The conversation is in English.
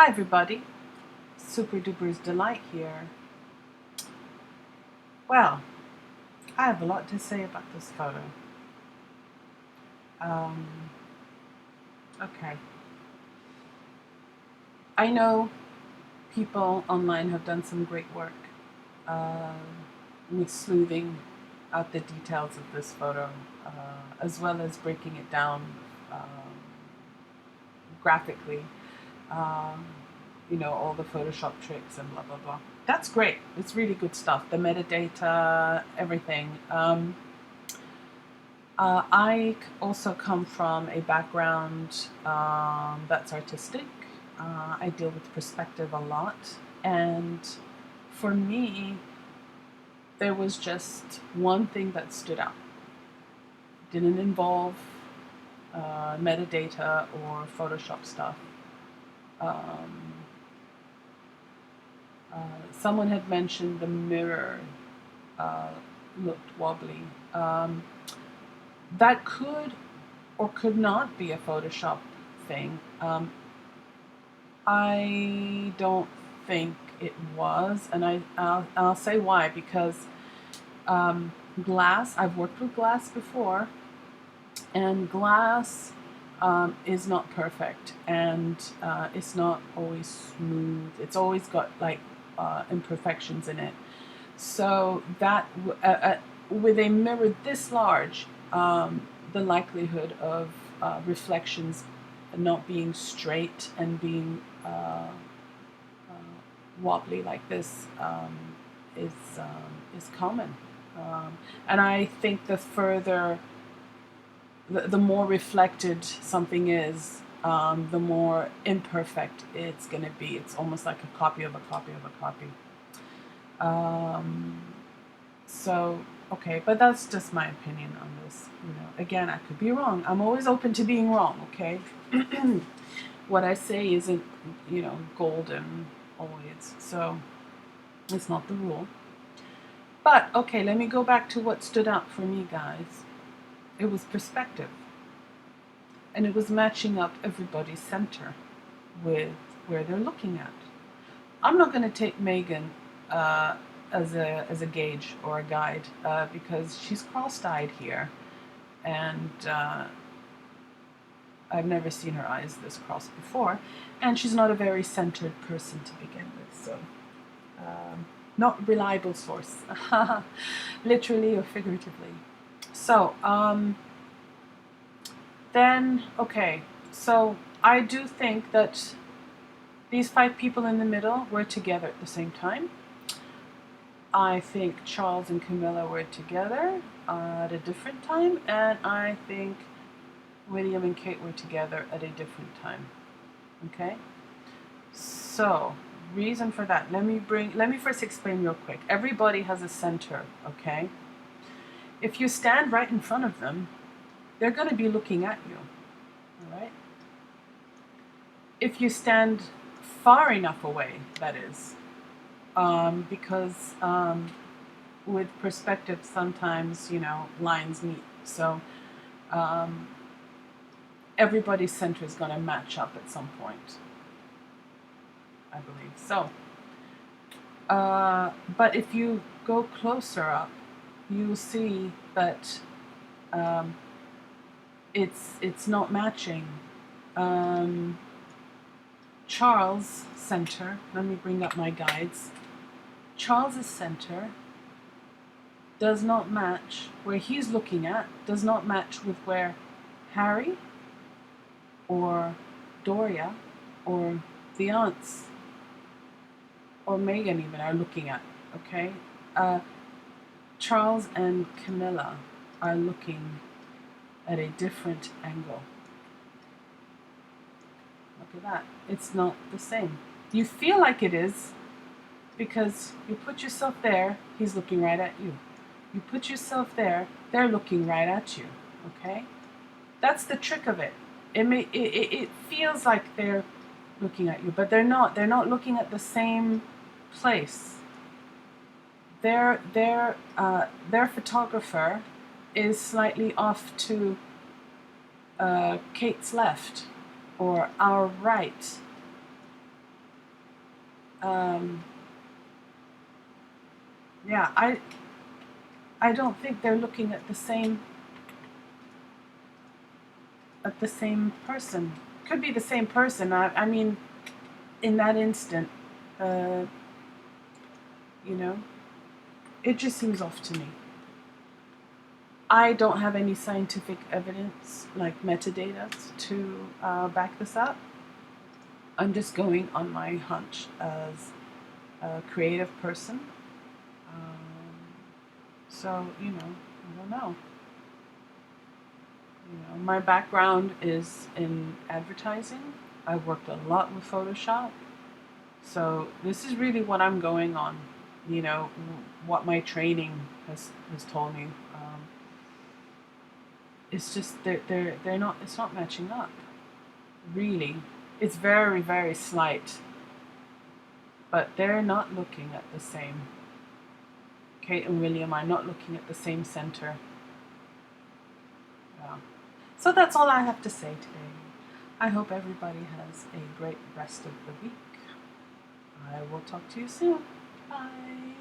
Hi everybody, Super Duper's Delight here. Well, I have a lot to say about this photo. Um, okay. I know people online have done some great work with sleuthing out the details of this photo, as well as breaking it down graphically. Um, all the Photoshop tricks and blah, blah, blah. That's great. It's really good stuff. The metadata, everything. I also come from a background that's artistic. I deal with perspective a lot. And for me, there was just one thing that stood out. It didn't involve metadata or Photoshop stuff. Um, Someone had mentioned the mirror looked wobbly. That could or could not be a Photoshop thing. I don't think it was, and I'll say why. Because glass, I've worked with glass before, and glass is not perfect, and it's not always smooth. It's always got like imperfections in it. So that with a mirror this large, the likelihood of reflections not being straight and being wobbly like this is common. And I think the more reflected something is, the more imperfect it's going to be. It's almost like a copy of a copy of a copy. So, okay, but that's just my opinion on this. Again, I could be wrong. I'm always open to being wrong, okay? What I say isn't, golden always. So, it's not the rule. But, okay, let me go back to what stood out for me, guys. It was perspective. And it was matching up everybody's center with where they're looking at. I'm not going to take Megan as a gauge or a guide because she's cross-eyed here, and I've never seen her eyes this crossed before, and she's not a very centered person to begin with, so not a reliable source, literally or figuratively. So then, okay, so I do think that these 5 people in the middle were together at the same time. I think Charles and Camilla were together at a different time, and I think William and Kate were together at a different time. Okay? So, reason for that. Let me first explain real quick. Everybody has a center, okay? If you stand right in front of them, they're going to be looking at you. All right? If you stand far enough away, that is, because with perspective, sometimes, lines meet. So everybody's center is going to match up at some point, I believe. So, but if you go closer up, you'll see that it's not matching. Charles' center, let me bring up my guides. Charles's center does not match where he's looking at, does not match with where Harry or Doria or the aunts or Megan even are looking at, okay? Charles and Camilla are looking at a different angle. Look at that. It's not the same. You feel like it is because you put yourself there, he's looking right at you. You put yourself there, they're looking right at you, okay? That's the trick of it. It feels like they're looking at you, but they're not. They're not looking at the same place. Their photographer is slightly off to Kate's left or our right. Yeah, I don't think they're looking at the same person. Could be the same person. I mean, in that instant, uh, you know, it just seems off to me. I don't have any scientific evidence, like metadata, to back this up. I'm just going on my hunch as a creative person. Um, so, I don't know. My background is in advertising. I've worked a lot with Photoshop. So this is really what I'm going on. What my training has told me. It's just they're not. It's not matching up. Really, it's very very slight. But they're not looking at the same. Kate and William are not looking at the same center. Yeah. So that's all I have to say today. I hope everybody has a great rest of the week. I will talk to you soon. Bye.